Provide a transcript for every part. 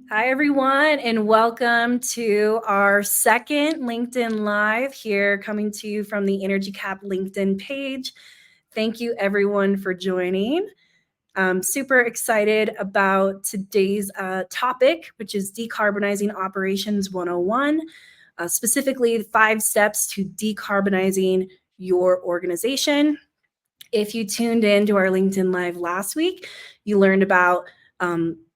Hi, everyone, and welcome to our second LinkedIn Live here, coming to you from the EnergyCAP LinkedIn page. Thank you, everyone, for joining. I'm super excited about today's topic, which is Decarbonizing Operations 101, specifically 5 steps to decarbonizing your organization. If you tuned in to our LinkedIn Live last week, you learned about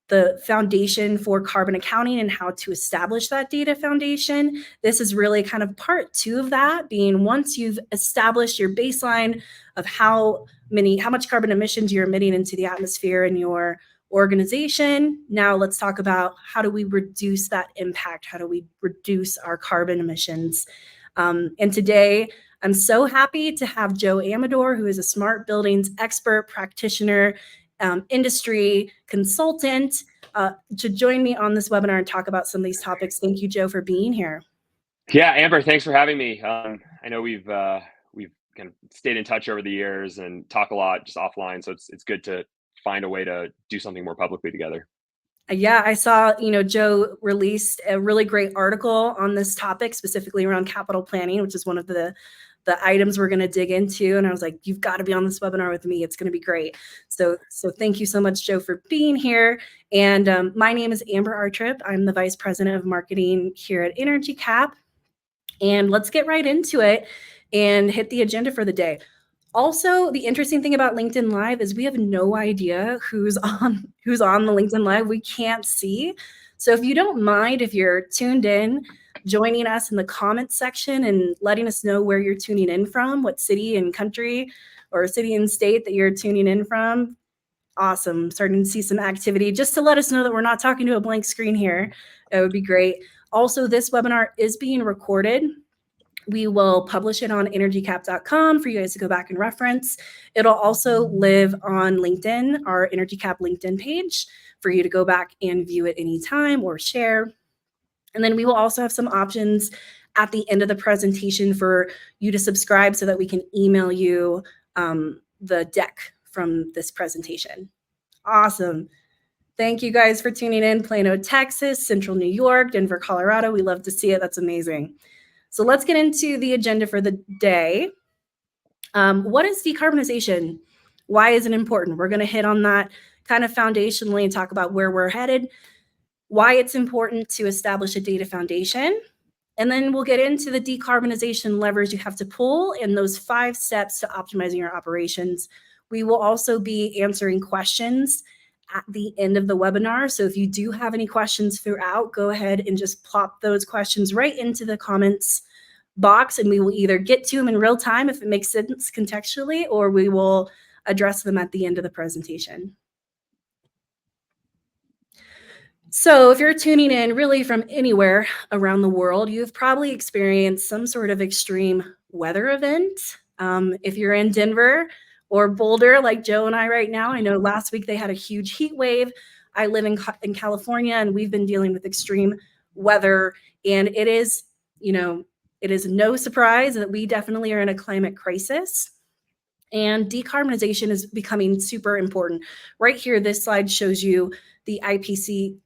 the foundation for carbon accounting and how to establish that data foundation. This is really kind of part 2 of that, being once you've established your baseline of how much carbon emissions you're emitting into the atmosphere in your organization. Now let's talk about how do we reduce that impact? How do we reduce our carbon emissions? And today, I'm so happy to have Joseph Aamidor, who is a smart buildings expert, practitioner, industry consultant, to join me on this webinar and talk about some of these topics. Thank you, Joe, for being here. Yeah, Amber, thanks for having me. I know we've kind of stayed in touch over the years and talk a lot just offline, so it's good to find a way to do something more publicly together. Yeah, I saw, Joe released a really great article on this topic, specifically around capital planning, which is one of the items we're going to dig into. And I was like, you've got to be on this webinar with me. It's going to be great. So thank you so much, Joe, for being here. And my name is Amber Artrip. I'm the Vice President of Marketing here at EnergyCAP. And let's get right into it and hit the agenda for the day. Also, the interesting thing about LinkedIn Live is we have no idea who's on the LinkedIn Live. We can't see. So if you don't mind, if you're tuned in, joining us in the comments section and letting us know where you're tuning in from, what city and country or city and state that you're tuning in from. Awesome. Starting to see some activity just to let us know that we're not talking to a blank screen here. That would be great. Also, this webinar is being recorded. We will publish it on energycap.com for you guys to go back and reference. It'll also live on LinkedIn, our EnergyCAP LinkedIn page, for you to go back and view it anytime or share. And then we will also have some options at the end of the presentation for you to subscribe so that we can email you the deck from this presentation. Awesome. Thank you guys for tuning in. Plano, Texas, Central New York, Denver, Colorado. We love to see it. That's amazing. So let's get into the agenda for the day. What is decarbonization? Why is it important? We're going to hit on that kind of foundationally and talk about where we're headed, why it's important to establish a data foundation, and then we'll get into the decarbonization levers you have to pull and those 5 steps to optimizing your operations. We will also be answering questions at the end of the webinar. So if you do have any questions throughout, go ahead and just plop those questions right into the comments box, and we will either get to them in real time if it makes sense contextually, or we will address them at the end of the presentation. So if you're tuning in really from anywhere around the world, you've probably experienced some sort of extreme weather event. If you're in Denver or Boulder, like Joe and I right now, I know last week they had a huge heat wave. I live in California, and we've been dealing with extreme weather. And it is no surprise that we definitely are in a climate crisis. And decarbonization is becoming super important. Right here, this slide shows you the IPCC's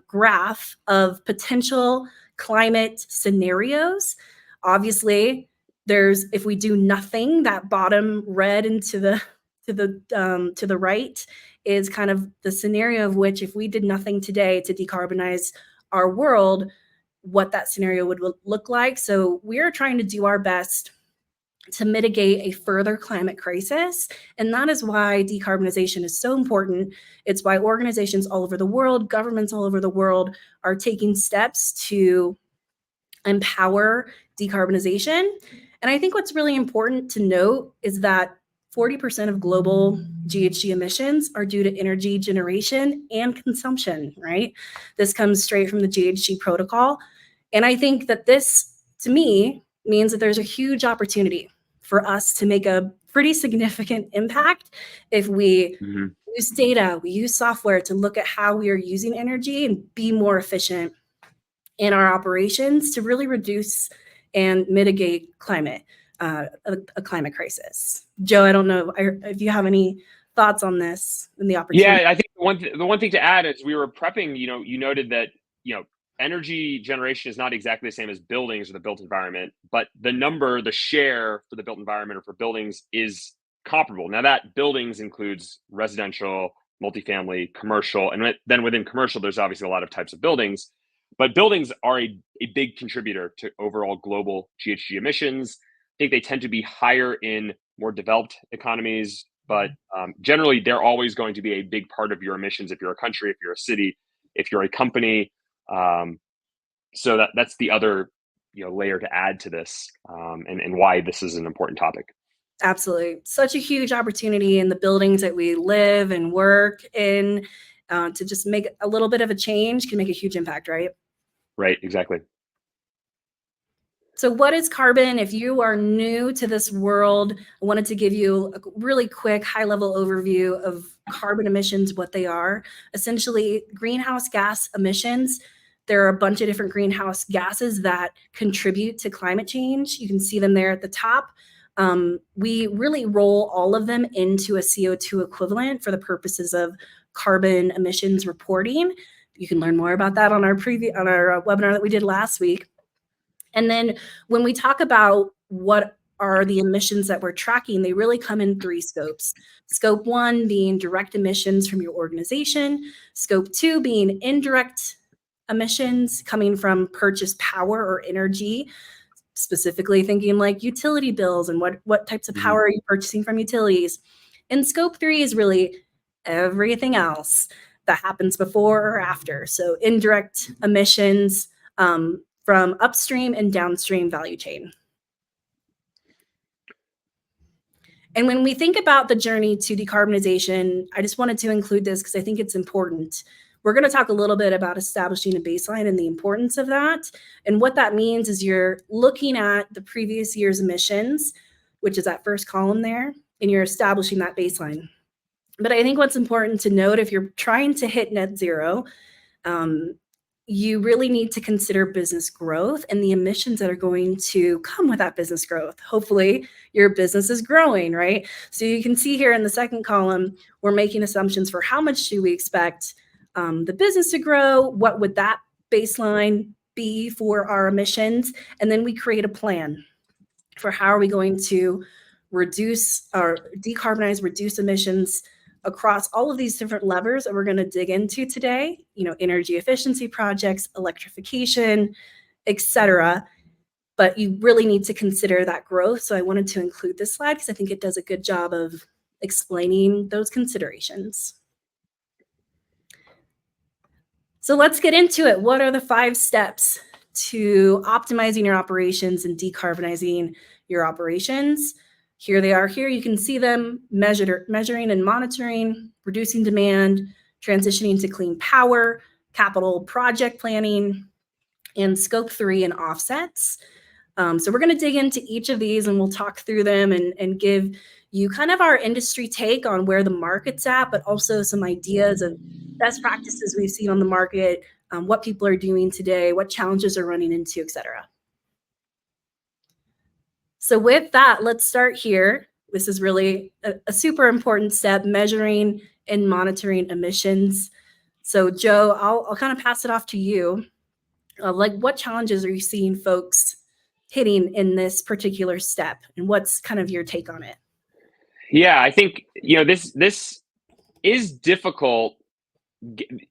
graph of potential climate scenarios. Obviously, if we do nothing, that bottom red and to the right is kind of the scenario of which, if we did nothing today to decarbonize our world, what that scenario would look like. So we're trying to do our best to mitigate a further climate crisis. And that is why decarbonization is so important. It's why organizations all over the world, governments all over the world are taking steps to empower decarbonization. And I think what's really important to note is that 40% of global GHG emissions are due to energy generation and consumption, right? This comes straight from the GHG protocol. And I think that this, to me, means that there's a huge opportunity for us to make a pretty significant impact if we use data, we use software to look at how we are using energy and be more efficient in our operations to really reduce and mitigate a climate crisis. Joe, I don't know if you have any thoughts on this and the opportunity. Yeah, I think The one thing to add is we were prepping, you noted that, energy generation is not exactly the same as buildings or the built environment, but the share for the built environment or for buildings is comparable. Now that buildings includes residential, multifamily, commercial, and then within commercial, there's obviously a lot of types of buildings, but buildings are a big contributor to overall global GHG emissions. I think they tend to be higher in more developed economies, but generally they're always going to be a big part of your emissions if you're a country, if you're a city, if you're a company. So that's the other layer to add to this, and why this is an important topic. Absolutely. Such a huge opportunity in the buildings that we live and work in, to just make a little bit of a change can make a huge impact, right? Right, exactly. So what is carbon? If you are new to this world, I wanted to give you a really quick high-level overview of carbon emissions, what they are. Essentially, greenhouse gas emissions. There are a bunch of different greenhouse gases that contribute to climate change. You can see them there at the top. We really roll all of them into a CO2 equivalent for the purposes of carbon emissions reporting. You can learn more about that on our webinar that we did last week. And then when we talk about what are the emissions that we're tracking, they really come in 3 scopes. Scope 1 being direct emissions from your organization. Scope 2 being indirect emissions coming from purchased power or energy, specifically thinking like utility bills and what types of power are you purchasing from utilities. And scope 3 is really everything else that happens before or after. So indirect emissions, from upstream and downstream value chain. And when we think about the journey to decarbonization, I just wanted to include this because I think it's important. We're going to talk a little bit about establishing a baseline and the importance of that. And what that means is you're looking at the previous year's emissions, which is that first column there, and you're establishing that baseline. But I think what's important to note, if you're trying to hit net zero, you really need to consider business growth and the emissions that are going to come with that business growth. Hopefully your business is growing, right? So you can see here in the second column, we're making assumptions for how much do we expect the business to grow, what would that baseline be for our emissions, and then we create a plan for how are we going to reduce or decarbonize, reduce emissions across all of these different levers that we're going to dig into today, energy efficiency projects, electrification, etc. But you really need to consider that growth. So I wanted to include this slide because I think it does a good job of explaining those considerations. So let's get into it. What are the 5 steps to optimizing your operations and decarbonizing your operations? Here they are. Here you can see them measuring and monitoring, reducing demand, transitioning to clean power, capital project planning, and scope 3 and offsets. So we're going to dig into each of these and we'll talk through them and give you kind of our industry take on where the market's at, but also some ideas of best practices we've seen on the market, what people are doing today, what challenges are running into, etc. So with that, let's start here. This is really a super important step, measuring and monitoring emissions. So Joe, I'll kind of pass it off to you. What challenges are you seeing folks hitting in this particular step, and what's kind of your take on it? Yeah, I think this is difficult.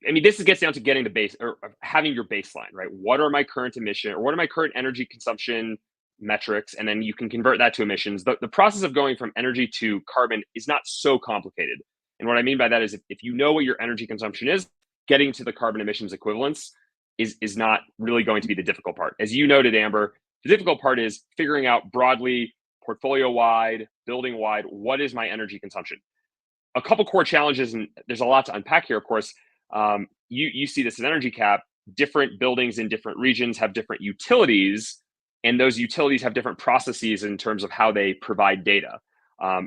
I mean, this gets down to getting the base or having your baseline, right? What are my current emission or what are my current energy consumption metrics? And then you can convert that to emissions. The process of going from energy to carbon is not so complicated. And what I mean by that is if you know what your energy consumption is, getting to the carbon emissions equivalence is not really going to be the difficult part. As you noted, Amber, the difficult part is figuring out broadly, portfolio-wide, building-wide, what is my energy consumption? A couple core challenges, and there's a lot to unpack here, of course. You see this in EnergyCAP. Different buildings in different regions have different utilities, and those utilities have different processes in terms of how they provide data.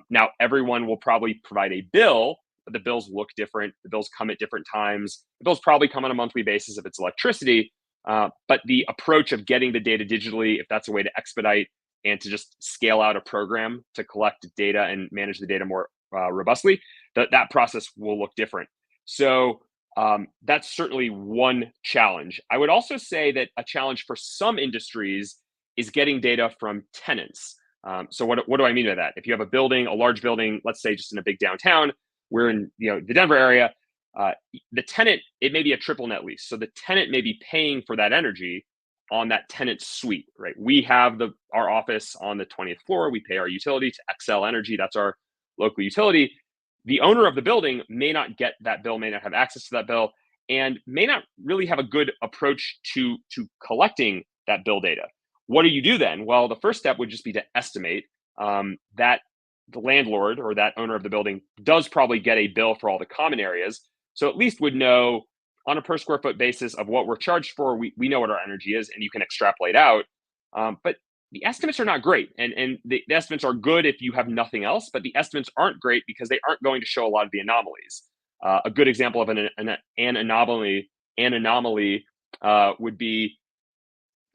Now, everyone will probably provide a bill, but the bills look different. The bills come at different times. The bills probably come on a monthly basis if it's electricity. But the approach of getting the data digitally, if that's a way to expedite and to just scale out a program to collect data and manage the data more robustly, that process will look different. So that's certainly one challenge. I would also say that a challenge for some industries is getting data from tenants. So what do I mean by that? If you have a building, a large building, let's say just in a big downtown, we're in the Denver area. The tenant, it may be a triple net lease, so the tenant may be paying for that energy on that tenant suite, right? We have our office on the 20th floor. We pay our utility to XL Energy. That's our local utility. The owner of the building may not get that bill, may not have access to that bill, and may not really have a good approach to collecting that bill data. What do you do then? Well, the first step would just be to estimate that the landlord or that owner of the building does probably get a bill for all the common areas. So at least would know on a per square foot basis of what we're charged for. We know what our energy is, and you can extrapolate out. But the estimates are not great. And the estimates are good if you have nothing else, but the estimates aren't great because they aren't going to show a lot of the anomalies. A good example of an anomaly would be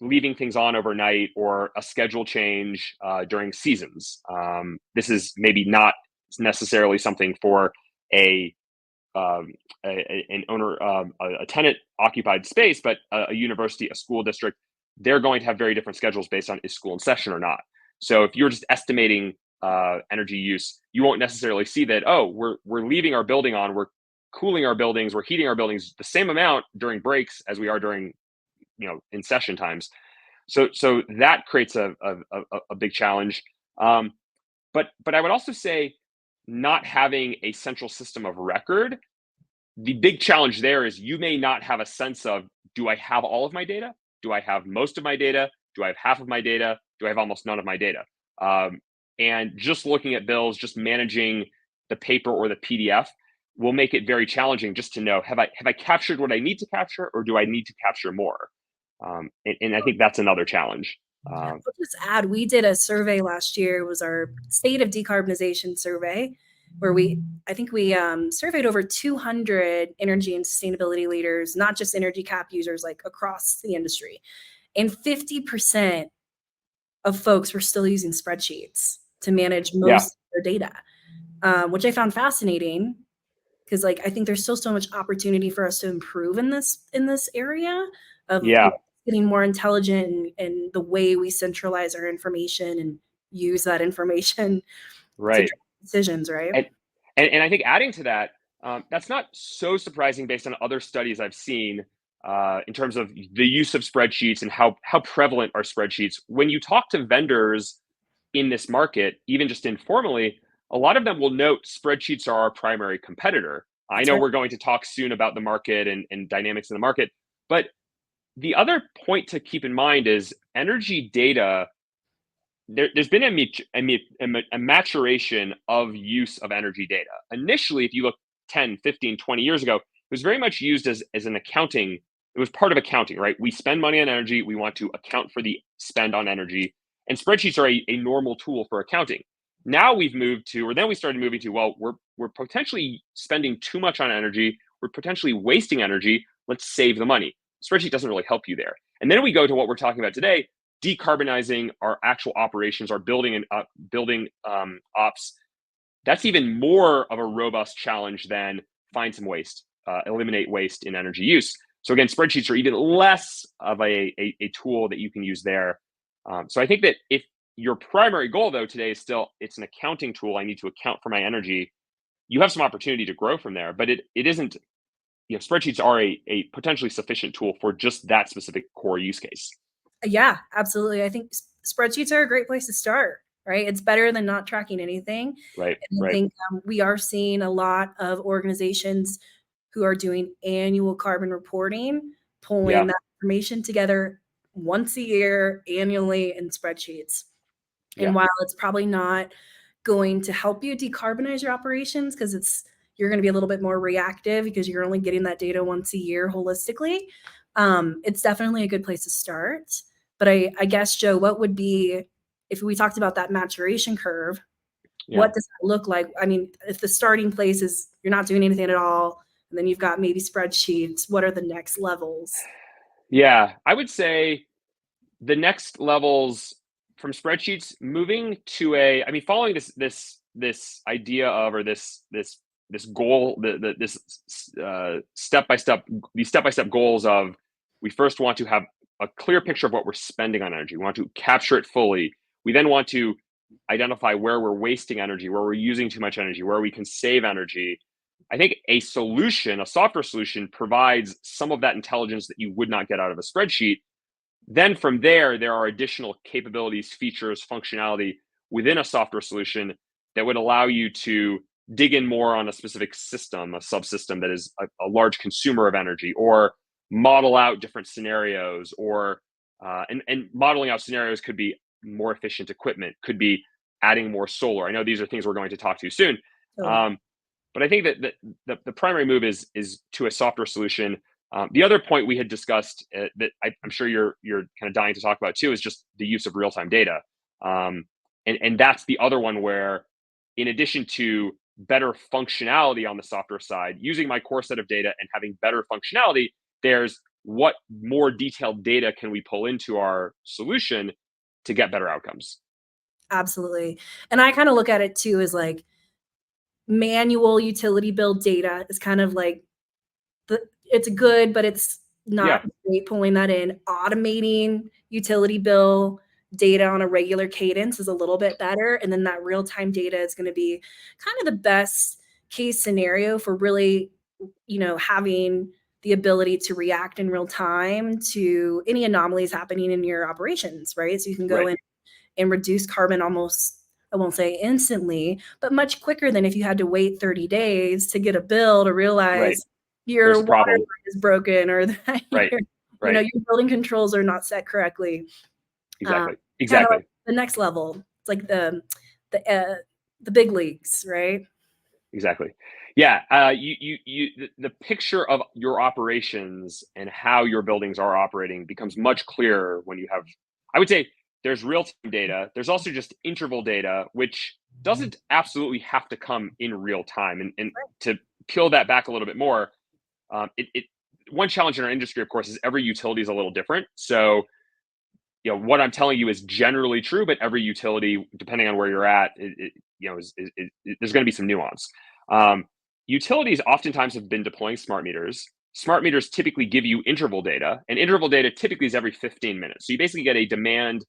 leaving things on overnight or a schedule change during seasons. This is maybe not necessarily something for an owner, a tenant occupied space, but a university, a school district, they're going to have very different schedules based on is school in session or not. So if you're just estimating energy use, you won't necessarily see that, oh, we're leaving our building on, we're cooling our buildings, we're heating our buildings the same amount during breaks as we are during, in session times. So that creates a big challenge. But I would also say not having a central system of record, the big challenge there is you may not have a sense of, do I have all of my data? Do I have most of my data? Do I have half of my data? Do I have almost none of my data? And just looking at bills, just managing the paper or the PDF will make it very challenging just to know, have I captured what I need to capture, or do I need to capture more? And I think that's another challenge. I'll just add, we did a survey last year. It was our state of decarbonization survey, where I think we surveyed over 200 energy and sustainability leaders, not just EnergyCAP users, like across the industry. And 50% of folks were still using spreadsheets to manage most of their data, which I found fascinating because, like, I think there's still so much opportunity for us to improve in this area of getting more intelligent in the way we centralize our information and use that information to make decisions, right? And I think adding to that, that's not so surprising based on other studies I've seen in terms of the use of spreadsheets and how prevalent are spreadsheets. When you talk to vendors in this market, even just informally, a lot of them will note spreadsheets are our primary competitor. I know we're going to talk soon about the market and dynamics in the market, but the other point to keep in mind is energy data. There's been a maturation of use of energy data. Initially, if you look 10, 15, 20 years ago, it was very much used as an accounting. It was part of accounting, right? We spend money on energy. We want to account for the spend on energy. And spreadsheets are a normal tool for accounting. Now we started moving to, well, we're potentially spending too much on energy. We're potentially wasting energy. Let's save the money. Spreadsheet doesn't really help you there. And then we go to what we're talking about today, decarbonizing our actual operations, our building ops. That's even more of a robust challenge than find some waste, eliminate waste in energy use. So again, spreadsheets are even less of a tool that you can use there. So I think that if your primary goal though today is still, it's an accounting tool, I need to account for my energy, you have some opportunity to grow from there, but it isn't, spreadsheets are a potentially sufficient tool for just that specific core use case. Yeah, absolutely. I think spreadsheets are a great place to start, right? It's better than not tracking anything. Right. And I think we are seeing a lot of organizations who are doing annual carbon reporting, pulling that information together once a year, annually in spreadsheets. And while it's probably not going to help you decarbonize your operations because you're going to be a little bit more reactive because you're only getting that data once a year holistically, it's definitely a good place to start. But I guess, Joe, what would be, if we talked about that maturation curve, what does that look like? I mean, if the starting place is you're not doing anything at all, and then you've got maybe spreadsheets, what are the next levels? Yeah, I would say the next levels from spreadsheets moving to following this idea of, or this this goal, this step-by-step, these step-by-step goals of, we first want to have a clear picture of what we're spending on energy. We want to capture it fully. We then want to identify where we're wasting energy, where we're using too much energy, where we can save energy. I think a solution, a software solution, provides some of that intelligence that you would not get out of a spreadsheet. Then from there are additional capabilities, features, functionality within a software solution that would allow you to dig in more on a specific system, a subsystem that is a large consumer of energy, or model out different scenarios, or and modeling out scenarios could be more efficient equipment, could be adding more solar. I know these are things we're going to talk to soon. Totally. But I think that the primary move is to a software solution. The other point we had discussed that I'm sure you're kind of dying to talk about too is just the use of real-time data. And that's the other one where, in addition to better functionality on the software side, using my core set of data and having better functionality, there's what more detailed data can we pull into our solution to get better outcomes. Absolutely. And I kind of look at it too as like manual utility bill data is kind of like it's good, but it's not great pulling that in. Automating utility bill data on a regular cadence is a little bit better. And then that real-time data is going to be kind of the best case scenario for really, having the ability to react in real time to any anomalies happening in your operations, right? So you can go in and reduce carbon almost, I won't say instantly, but much quicker than if you had to wait 30 days to get a bill to realize your water line is broken, or that your building controls are not set correctly. Exactly. Kind of like the next level. It's like the big leagues, right? Exactly. Yeah. The picture of your operations and how your buildings are operating becomes much clearer when you have, I would say, there's real-time data. There's also just interval data, which doesn't absolutely have to come in real time. And to peel that back a little bit more, one challenge in our industry, of course, is every utility is a little different. So, what I'm telling you is generally true, but every utility, depending on where you're at, there's going to be some nuance. Utilities oftentimes have been deploying smart meters. Smart meters typically give you interval data, and interval data typically is every 15 minutes. So you basically get a demand,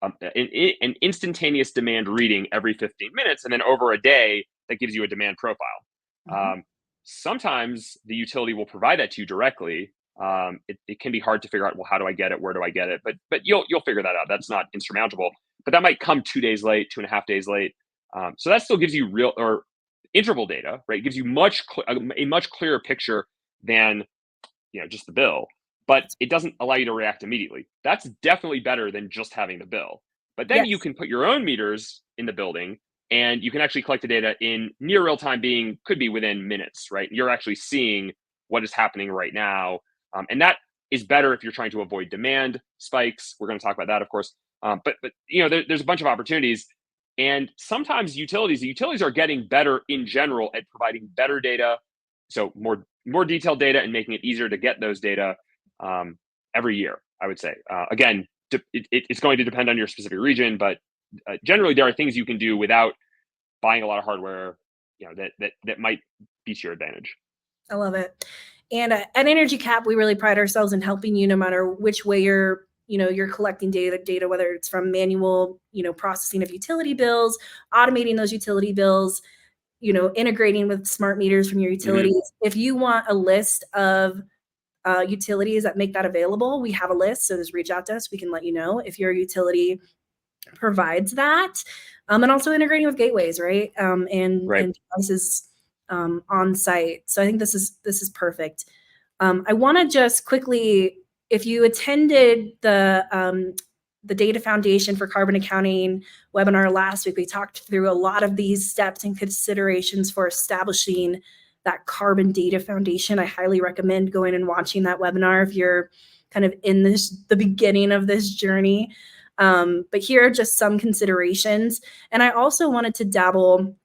an instantaneous demand reading every 15 minutes, and then over a day, that gives you a demand profile. Mm-hmm. Sometimes the utility will provide that to you directly. It can be hard to figure out, well, how do I get it? Where do I get it? But you'll figure that out. That's not insurmountable. But that might come 2 days late, 2.5 days late. So that still gives you real or interval data, right? It gives you a much clearer picture than just the bill. But it doesn't allow you to react immediately. That's definitely better than just having the bill. But then you can put your own meters in the building, and you can actually collect the data in near real time, could be within minutes, right? You're actually seeing what is happening right now. And that is better if you're trying to avoid demand spikes. We're going to talk about that, of course. But there's a bunch of opportunities. And sometimes utilities are getting better in general at providing better data. So more detailed data and making it easier to get those data every year, I would say. Again, it's going to depend on your specific region, but generally there are things you can do without buying a lot of hardware, that might be to your advantage. I love it. And at EnergyCAP, we really pride ourselves in helping you no matter which way you're collecting data, whether it's from manual, processing of utility bills, automating those utility bills, integrating with smart meters from your utilities. Mm-hmm. If you want a list of utilities that make that available, we have a list. So just reach out to us. We can let you know if your utility provides that. And also integrating with gateways, right? And devices on site. So I think this is perfect. I want to just quickly, if you attended the Data Foundation for Carbon Accounting webinar last week, we talked through a lot of these steps and considerations for establishing that carbon data foundation. I highly recommend going and watching that webinar if you're kind of in the beginning of this journey. But here are just some considerations. And I also wanted to dabble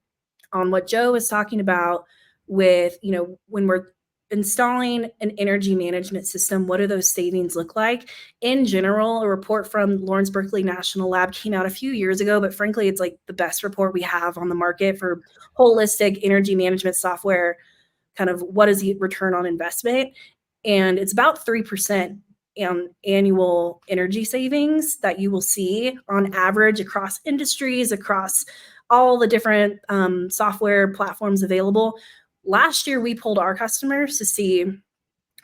on what Joe was talking about with, when we're installing an energy management system, what do those savings look like? In general, a report from Lawrence Berkeley National Lab came out a few years ago, but frankly, it's like the best report we have on the market for holistic energy management software, kind of what is the return on investment. And it's about 3% annual energy savings that you will see on average across industries, across all the different software platforms available. Last year, we polled our customers to see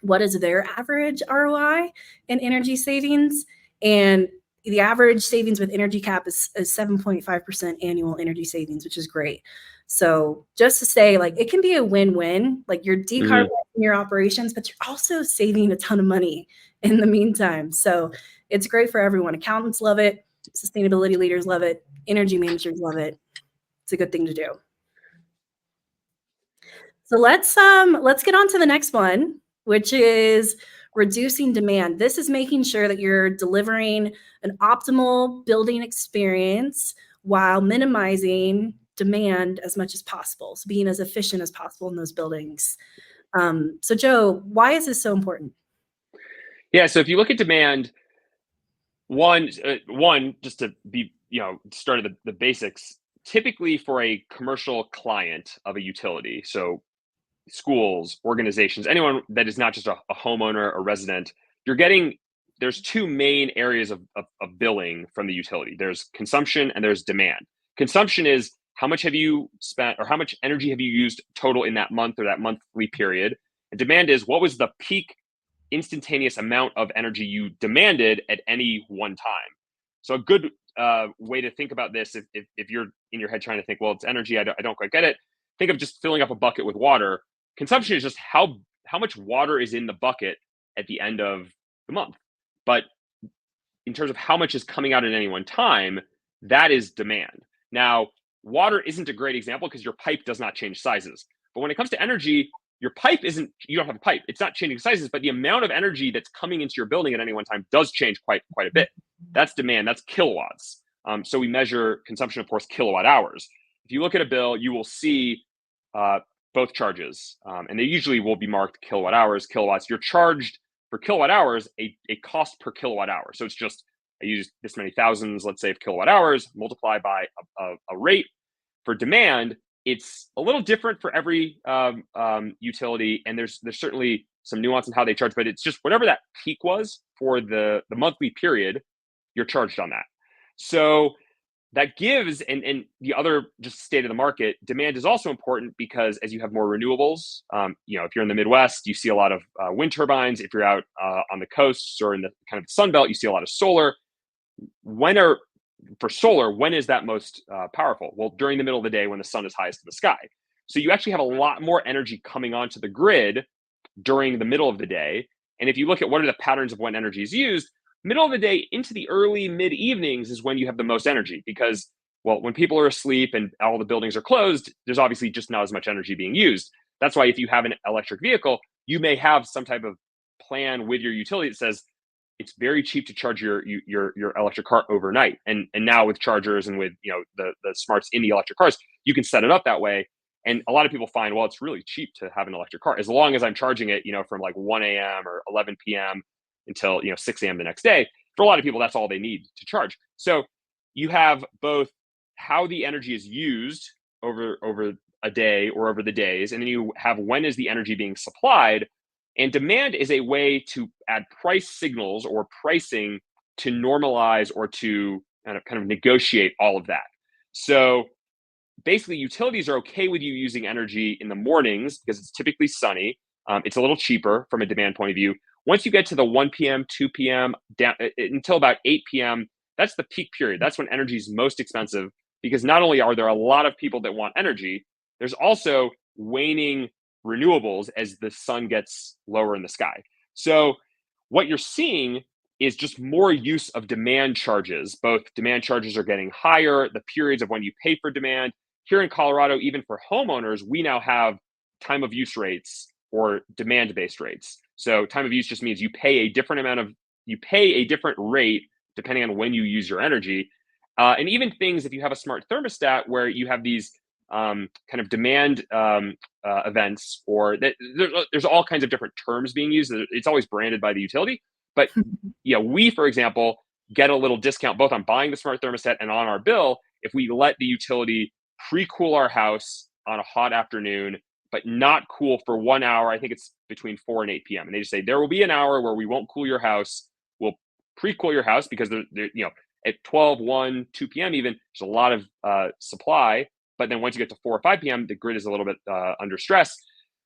what is their average ROI in energy savings. And the average savings with EnergyCAP is 7.5% annual energy savings, which is great. So just to say, like, it can be a win-win. Like, you're decarbonizing your operations, but you're also saving a ton of money in the meantime. So it's great for everyone. Accountants love it. Sustainability leaders love it. Energy managers love it. It's a good thing to do. So let's get on to the next one, which is reducing demand. This is making sure that you're delivering an optimal building experience while minimizing demand as much as possible. So being as efficient as possible in those buildings. So Joe, why is this so important? Yeah, so if you look at demand, one just to be, start at the basics, typically for a commercial client of a utility, so schools, organizations, anyone that is not just a homeowner or resident, there's two main areas of billing from the utility. There's consumption and there's demand. Consumption is how much have you spent or how much energy have you used total in that month or that monthly period. And demand is what was the peak instantaneous amount of energy you demanded at any one time. So a good way to think about this, if you're in your head trying to think, well, it's energy, I don't quite get it. Think of just filling up a bucket with water. Consumption is just how much water is in the bucket at the end of the month. But in terms of how much is coming out at any one time, that is demand. Now, water isn't a great example because your pipe does not change sizes. But when it comes to energy, your pipe you don't have a pipe. It's not changing sizes, but the amount of energy that's coming into your building at any one time does change quite a bit. That's demand, that's kilowatts. So we measure consumption, of course, kilowatt hours. If you look at a bill, you will see both charges, and they usually will be marked kilowatt hours, kilowatts. You're charged for kilowatt hours a cost per kilowatt hour. So it's just, I use this many thousands, let's say, of kilowatt hours, multiply by a rate. For demand, it's a little different for every utility, and there's certainly some nuance in how they charge, but it's just whatever that peak was for the monthly period, you're charged on that. So that gives, and the other just state of the market, demand is also important because as you have more renewables, if you're in the Midwest, you see a lot of wind turbines. If you're out on the coasts or in the kind of Sun Belt, you see a lot of solar. For solar, when is that most powerful? Well, during the middle of the day when the sun is highest in the sky. So you actually have a lot more energy coming onto the grid during the middle of the day. And if you look at what are the patterns of when energy is used, middle of the day into the early mid evenings is when you have the most energy because, well, when people are asleep and all the buildings are closed, there's obviously just not as much energy being used. That's why if you have an electric vehicle, you may have some type of plan with your utility that says it's very cheap to charge your electric car overnight. And now with chargers and with the smarts in the electric cars, you can set it up that way. And a lot of people find, well, it's really cheap to have an electric car as long as I'm charging it, from like 1 a.m. or 11 p.m. until 6 a.m. the next day. For a lot of people, that's all they need to charge. So you have both how the energy is used over a day or over the days, and then you have when is the energy being supplied. And demand is a way to add price signals or pricing to normalize or to kind of negotiate all of that. So basically, utilities are okay with you using energy in the mornings because it's typically sunny. It's a little cheaper from a demand point of view. Once you get to the 1 p.m., 2 p.m., down until about 8 p.m., that's the peak period. That's when energy is most expensive because not only are there a lot of people that want energy, there's also waning renewables as the sun gets lower in the sky. So what you're seeing is just more use of demand charges. Both demand charges are getting higher, the periods of when you pay for demand. Here in Colorado, even for homeowners, we now have time of use rates or demand-based rates. So time of use just means you pay a different rate depending on when you use your energy. And even things, if you have a smart thermostat where you have these kind of demand events, or that there's all kinds of different terms being used. It's always branded by the utility. But we, for example, get a little discount both on buying the smart thermostat and on our bill if we let the utility pre-cool our house on a hot afternoon, but not cool for 1 hour. I think it's between 4 and 8 p.m. And they just say there will be an hour where we won't cool your house. We'll pre-cool your house because they're at 12, 1, 2 p.m. even, there's a lot of supply. But then once you get to 4 or 5 p.m., the grid is a little bit under stress.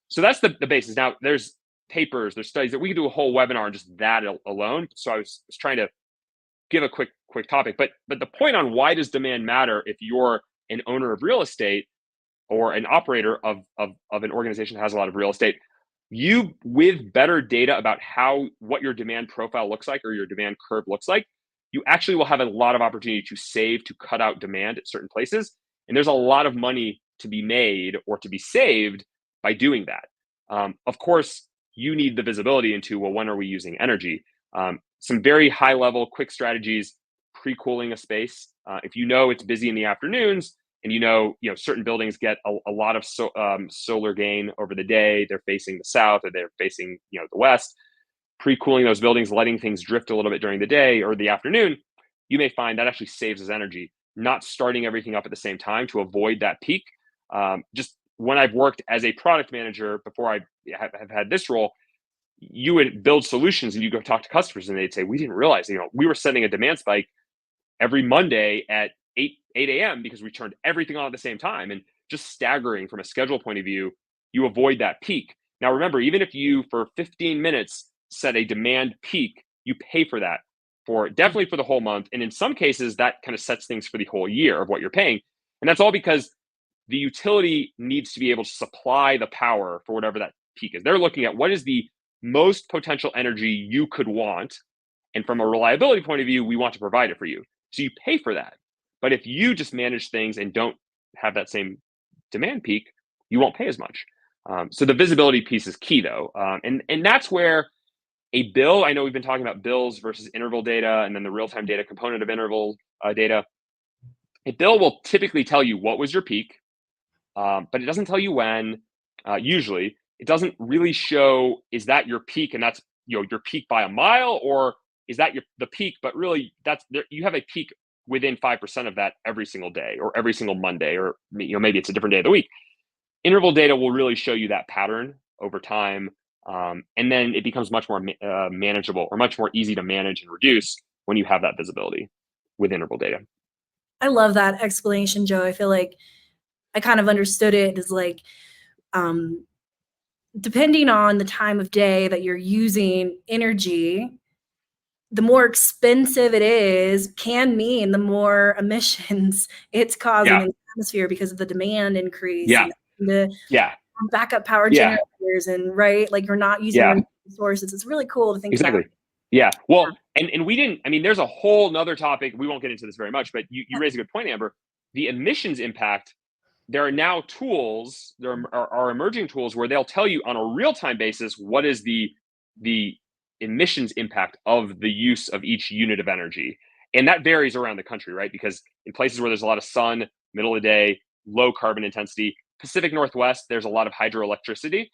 So that's the basis. Now, there's papers, there's studies that we could do a whole webinar on just that alone. So I was trying to give a quick topic. But the point on why does demand matter if you're an owner of real estate or an operator of an organization that has a lot of real estate, you, with better data about what your demand profile looks like or your demand curve looks like, you actually will have a lot of opportunity to cut out demand at certain places. And there's a lot of money to be made or to be saved by doing that. Of course, you need the visibility into, well, when are we using energy? Some very high level, quick strategies, pre-cooling a space. If you know it's busy in the afternoons and certain buildings get a lot of solar gain over the day, they're facing the south or they're facing the west, pre-cooling those buildings, letting things drift a little bit during the day or the afternoon, you may find that actually saves us energy. Not starting everything up at the same time to avoid that peak. Just when I've worked as a product manager before I have had this role, you would build solutions and you go talk to customers and they'd say, we didn't realize, we were sending a demand spike every Monday at 8 a.m. because we turned everything on at the same time. And just staggering from a schedule point of view, you avoid that peak. Now, remember, even if you for 15 minutes set a demand peak, you pay for that definitely for the whole month. And in some cases, that kind of sets things for the whole year of what you're paying. And that's all because the utility needs to be able to supply the power for whatever that peak is. They're looking at what is the most potential energy you could want. And from a reliability point of view, we want to provide it for you. So you pay for that. But if you just manage things and don't have that same demand peak, you won't pay as much. So the visibility piece is key, though. And that's where a bill, I know we've been talking about bills versus interval data and then the real-time data component of interval data. A bill will typically tell you what was your peak, but it doesn't tell you when. Usually, it doesn't really show, is that your peak and that's your peak by a mile, or is that the peak, but really you have a peak within 5% of that every single day or every single Monday, or maybe it's a different day of the week. Interval data will really show you that pattern over time. And then it becomes much more manageable or much more easy to manage and reduce when you have that visibility with interval data. I love that explanation, Joe. I feel like I kind of understood it as like, depending on the time of day that you're using energy, the more expensive it is can mean the more emissions it's causing in the atmosphere because of the demand increase. And the backup power generators and like you're not using resources. It's really cool to think about. Yeah. Well, and we didn't, there's a whole nother topic. We won't get into this very much, but you raise a good point, Amber. The emissions impact, there are now tools, there are emerging tools where they'll tell you on a real-time basis what is the emissions impact of the use of each unit of energy. And that varies around the country, right? Because in places where there's a lot of sun, middle of the day, low carbon intensity, Pacific Northwest, there's a lot of hydroelectricity.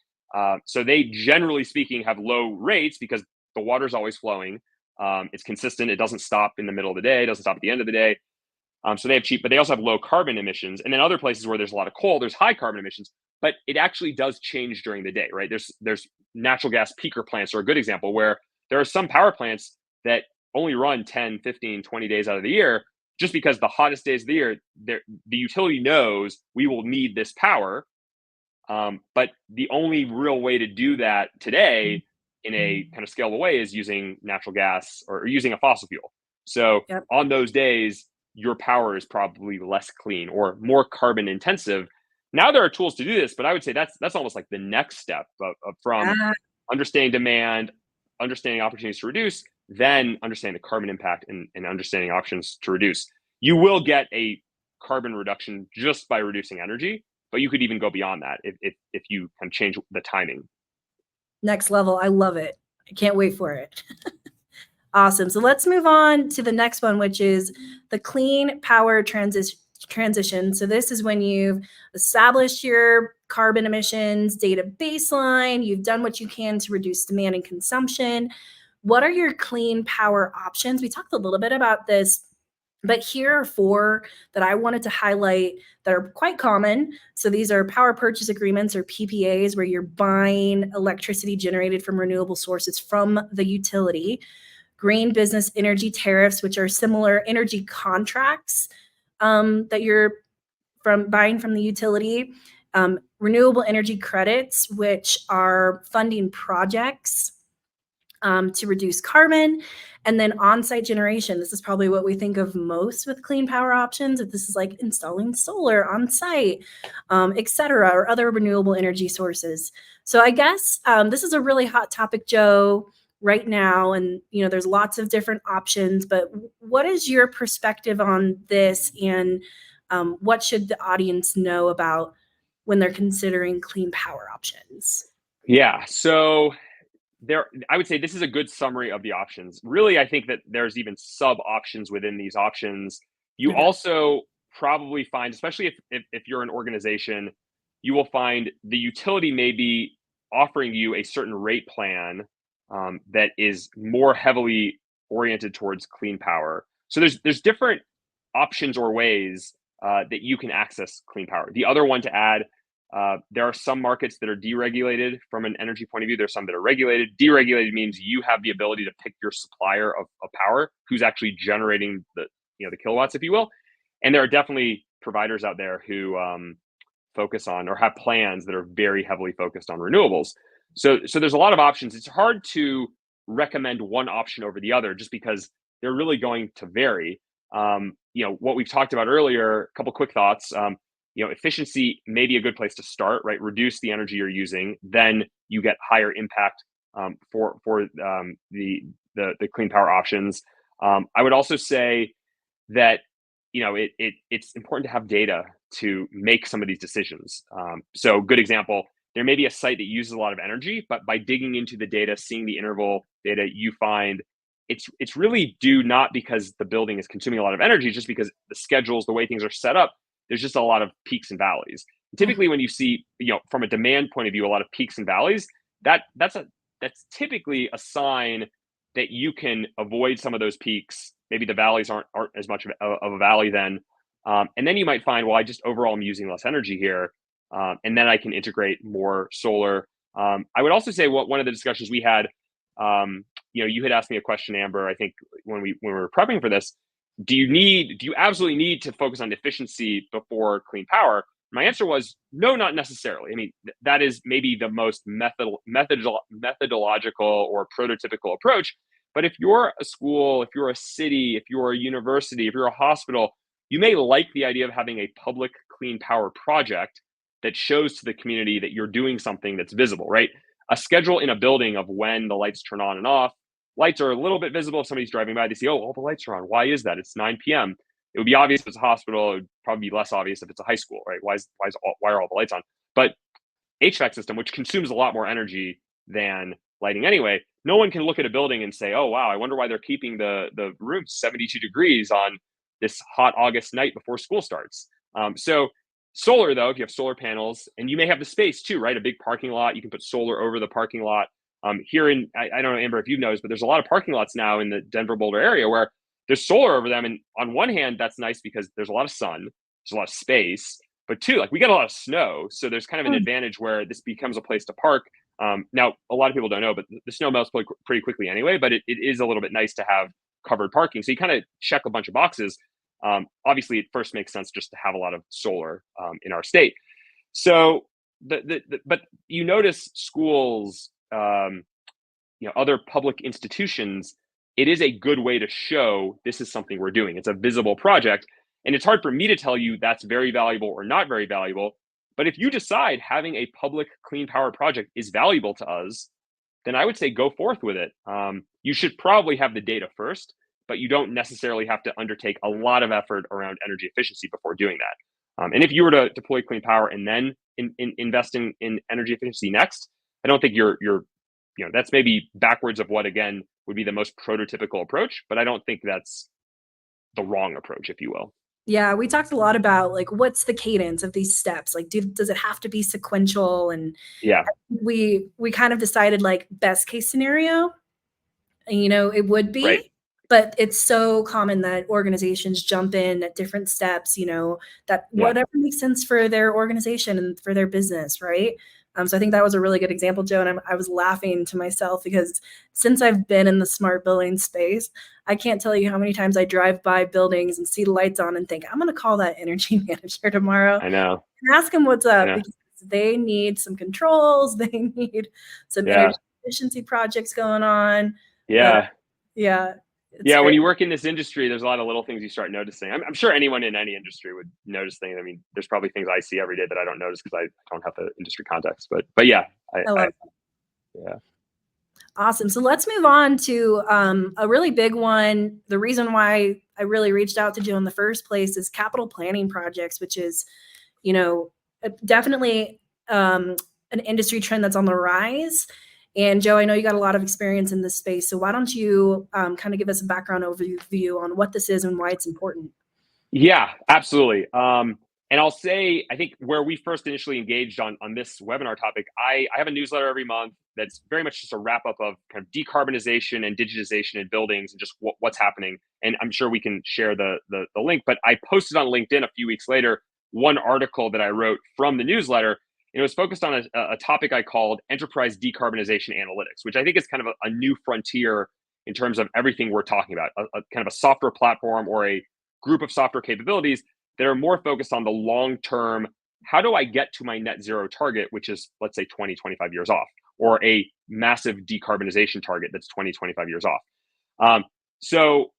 So they, generally speaking, have low rates because the water's always flowing. It's consistent. It doesn't stop in the middle of the day. It doesn't stop at the end of the day. So they have cheap, but they also have low carbon emissions. And then other places where there's a lot of coal, there's high carbon emissions, but it actually does change during the day, right? There's natural gas peaker plants are a good example where there are some power plants that only run 10, 15, 20 days out of the year, just because the hottest days of the year, the utility knows we will need this power. But the only real way to do that today in a kind of scalable way is using natural gas or using a fossil fuel. So on those days, your power is probably less clean or more carbon intensive. Now there are tools to do this, but I would say that's almost like the next step from understanding demand, understanding opportunities to reduce, then understanding the carbon impact and understanding options to reduce. You will get a carbon reduction just by reducing energy, but you could even go beyond that if you can change the timing. Next level. I love it. I can't wait for it. Awesome. So let's move on to the next one, which is the clean power transition transition. So this is when you've established your carbon emissions data baseline, you've done what you can to reduce demand and consumption. What are your clean power options? We talked a little bit about this, but here are 4 that I wanted to highlight that are quite common. So these are power purchase agreements, or PPAs, where you're buying electricity generated from renewable sources from the utility. Green business energy tariffs, which are similar energy contracts that you're buying from the utility. Renewable energy credits, which are funding projects to reduce carbon. And then on-site generation. This is probably what we think of most with clean power options. If this is like installing solar on site, et cetera, or other renewable energy sources. So I guess this is a really hot topic, Joe, right now. And, there's lots of different options, but what is your perspective on this? And what should the audience know about when they're considering clean power options? Yeah. So I would say this is a good summary of the options. Really, I think that there's even sub options within these options. You Okay. also probably find, especially if you're an organization, you will find the utility may be offering you a certain rate plan that is more heavily oriented towards clean power. So there's different options or ways that you can access clean power. The other one to add, there are some markets that are deregulated from an energy point of view. There's some that are regulated. Deregulated means you have the ability to pick your supplier of power, who's actually generating the kilowatts, if you will. And there are definitely providers out there who focus on or have plans that are very heavily focused on renewables. So there's a lot of options. It's hard to recommend one option over the other just because they're really going to vary. What we've talked about earlier, a couple quick thoughts. Efficiency may be a good place to start, right? Reduce the energy you're using, then you get higher impact for the clean power options. I would also say that it's important to have data to make some of these decisions. So, good example: there may be a site that uses a lot of energy, but by digging into the data, seeing the interval data, you find it's really due not because the building is consuming a lot of energy, just because the schedules, the way things are set up, there's just a lot of peaks and valleys. Typically, when you see, from a demand point of view, a lot of peaks and valleys, that's typically a sign that you can avoid some of those peaks. Maybe the valleys aren't as much of a valley then, and then you might find, well, I just overall am using less energy here, and then I can integrate more solar. I would also say one of the discussions we had, you had asked me a question, Amber, I think when we were prepping for this. Do you absolutely need to focus on efficiency before clean power? My answer was no, not necessarily. I mean, that is maybe the most methodological or prototypical approach. But if you're a school, if you're a city, if you're a university, if you're a hospital, you may like the idea of having a public clean power project that shows to the community that you're doing something that's visible, right? A schedule in a building of when the lights turn on and off. Lights are a little bit visible if somebody's driving by. They see, oh, all the lights are on. Why is that? It's 9 p.m. It would be obvious if it's a hospital. It would probably be less obvious if it's a high school, right? Why are all the lights on? But HVAC system, which consumes a lot more energy than lighting anyway, no one can look at a building and say, oh, wow, I wonder why they're keeping the room 72 degrees on this hot August night before school starts. So solar, though, if you have solar panels, and you may have the space too, right? A big parking lot, you can put solar over the parking lot. Here I don't know, Amber, if you've noticed, but there's a lot of parking lots now in the Denver Boulder area where there's solar over them. And on one hand, that's nice because there's a lot of sun, there's a lot of space, but two, like we get a lot of snow. So there's kind of an advantage where this becomes a place to park. Now, a lot of people don't know, but the snow melts pretty quickly anyway, but it is a little bit nice to have covered parking. So you kind of check a bunch of boxes. Obviously, it first makes sense just to have a lot of solar in our state. So, but you notice schools, other public institutions, it is a good way to show this is something we're doing. It's a visible project. And it's hard for me to tell you that's very valuable or not very valuable. But if you decide having a public clean power project is valuable to us, then I would say go forth with it. You should probably have the data first, but you don't necessarily have to undertake a lot of effort around energy efficiency before doing that. And if you were to deploy clean power and then invest in energy efficiency next, I don't think you're that's maybe backwards of what, again, would be the most prototypical approach, but I don't think that's the wrong approach, if you will. Yeah, we talked a lot about like what's the cadence of these steps? Like, does it have to be sequential? And Yeah, we kind of decided like best case scenario, it would right. be, but it's so common that organizations jump in at different steps, that Yeah, whatever makes sense for their organization and for their business, right? So I think that was a really good example, Joe. And I was laughing to myself because since I've been in the smart building space, I can't tell you how many times I drive by buildings and see the lights on and think, I'm going to call that energy manager tomorrow I know. and ask them what's I up know. because they need some controls. They need some Yeah, energy efficiency projects going on. But yeah. yeah, it's Yeah, when great. you work in this industry, there's a lot of little things you start noticing. I'm sure anyone in any industry would notice things. I mean, there's probably things I see every day that I don't notice because I don't have the industry context. But yeah, I love it. yeah. Awesome. So let's move on to a really big one. The reason why I really reached out to Joe in the first place is capital planning projects, which is, definitely an industry trend that's on the rise. And Joe, I know you got a lot of experience in this space. So why don't you kind of give us a background overview on what this is and why it's important? Yeah, absolutely. And I'll say, I think where we first initially engaged on this webinar topic, I have a newsletter every month that's very much just a wrap up of kind of decarbonization and digitization in buildings and just what's happening. And I'm sure we can share the link. But I posted on LinkedIn a few weeks later one article that I wrote from the newsletter. And it was focused on a topic I called enterprise decarbonization analytics, which I think is kind of a new frontier in terms of everything we're talking about, a kind of a software platform or a group of software capabilities that are more focused on the long term. How do I get to my net zero target, which is, let's say, 20, 25 years off, or a massive decarbonization target that's 20, 25 years off? So,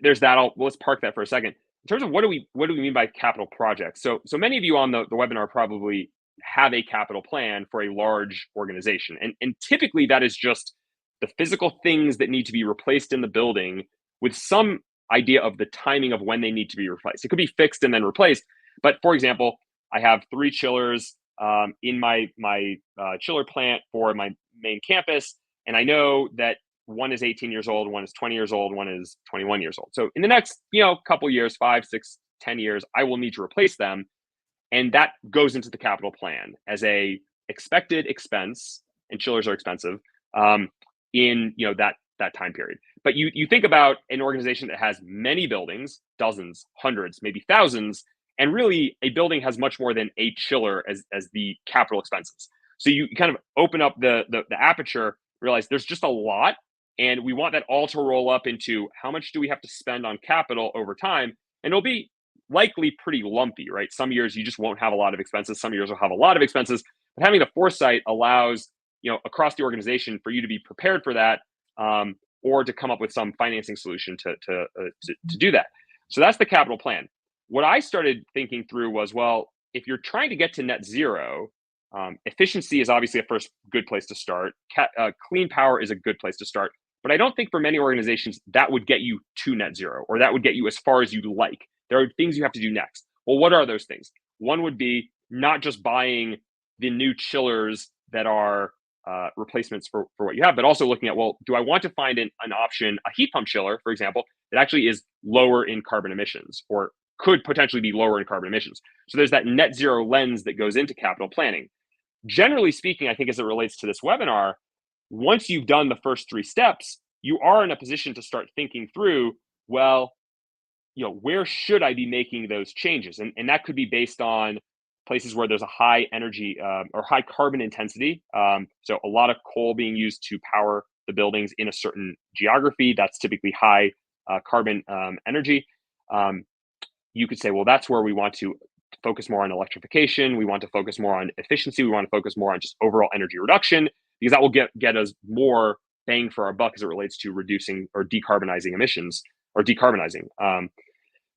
there's that. Let's park that for a second. In terms of what do we mean by capital projects? So many of you on the webinar probably have a capital plan for a large organization. And typically that is just the physical things that need to be replaced in the building with some idea of the timing of when they need to be replaced. It could be fixed and then replaced. But for example, I have 3 chillers in my chiller plant for my main campus, and I know that one is 18 years old, one is 20 years old, one is 21 years old. So in the next couple years, 5, 6, 10 years, I will need to replace them, and that goes into the capital plan as a expected expense. And chillers are expensive in that time period. But you think about an organization that has many buildings, dozens, hundreds, maybe thousands, and really a building has much more than a chiller as the capital expenses. So you kind of open up the aperture, realize there's just a lot, and we want that all to roll up into how much do we have to spend on capital over time, and it'll be likely pretty lumpy, right? Some years you just won't have a lot of expenses, some years will have a lot of expenses, but having the foresight allows across the organization for you to be prepared for that, or to come up with some financing solution to do that. So that's the capital plan. What I started thinking through was, well, if you're trying to get to net zero, efficiency is obviously a first good place to start. Clean power is a good place to start. But I don't think for many organizations that would get you to net zero, or that would get you as far as you'd like. There are things you have to do next. Well, what are those things? One would be not just buying the new chillers that are replacements for what you have, but also looking at, well, do I want to find an option, a heat pump chiller, for example, that actually is lower in carbon emissions, or could potentially be lower in carbon emissions? So there's that net zero lens that goes into capital planning. Generally speaking, I think as it relates to this webinar, once you've done the first 3 steps, you are in a position to start thinking through, well, where should I be making those changes? And that could be based on places where there's a high energy or high carbon intensity. So a lot of coal being used to power the buildings in a certain geography, that's typically high carbon energy. You could say, well, that's where we want to focus more on electrification. We want to focus more on efficiency. We want to focus more on just overall energy reduction, because that will get us more bang for our buck as it relates to reducing or decarbonizing emissions, or decarbonizing.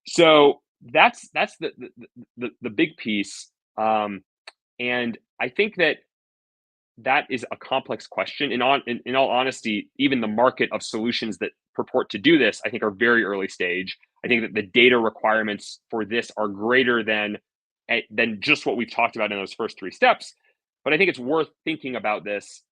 So that's the big piece. And I think that is a complex question. In all honesty, even the market of solutions that purport to do this, I think, are very early stage. I think that the data requirements for this are greater than just what we've talked about in those first 3 steps. But I think it's worth thinking about this,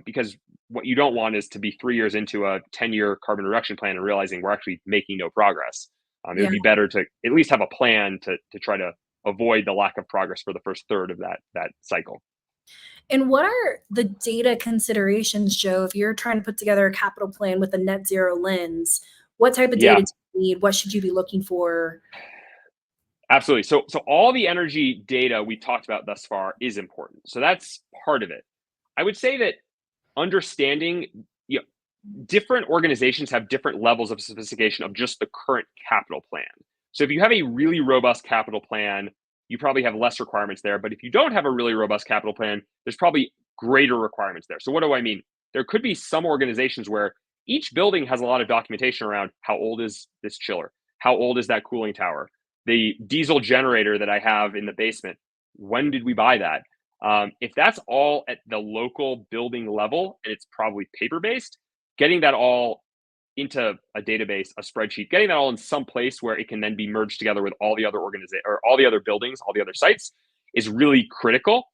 because what you don't want is to be 3 years into a 10-year carbon reduction plan and realizing we're actually making no progress. It Yeah. would be better to at least have a plan to try to avoid the lack of progress for the first third of that cycle. And what are the data considerations, Joe, if you're trying to put together a capital plan with a net zero lens? What type of data Yeah, do you need? What should you be looking for? absolutely. So all the energy data we talked about thus far is important. So that's part of it. I would say that understanding, you know, different organizations have different levels of sophistication of just the current capital plan. So if you have a really robust capital plan, you probably have less requirements there. But if you don't have a really robust capital plan, there's probably greater requirements there. So what do I mean? There could be some organizations where each building has a lot of documentation around how old is this chiller? How old is that cooling tower? The diesel generator that I have in the basement, when did we buy that? If that's all at the local building level and it's probably paper based, getting that all into a database, a spreadsheet, getting that all in some place where it can then be merged together with all the other organizations or all the other buildings, all the other sites is really critical.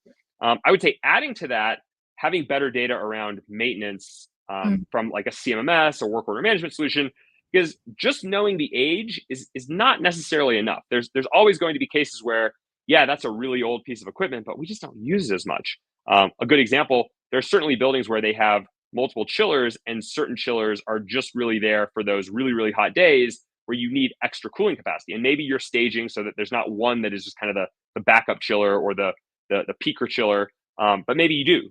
I would say adding to that, having better data around maintenance Mm. from like a CMMS or work order management solution, because just knowing the age is not necessarily enough. There's always going to be cases where, yeah, that's a really old piece of equipment, but we just don't use it as much. A good example, there's certainly buildings where they have multiple chillers and certain chillers are just really there for those really, really hot days where you need extra cooling capacity. And maybe you're staging so that there's not one that is just kind of the backup chiller or the peaker chiller, but maybe you do.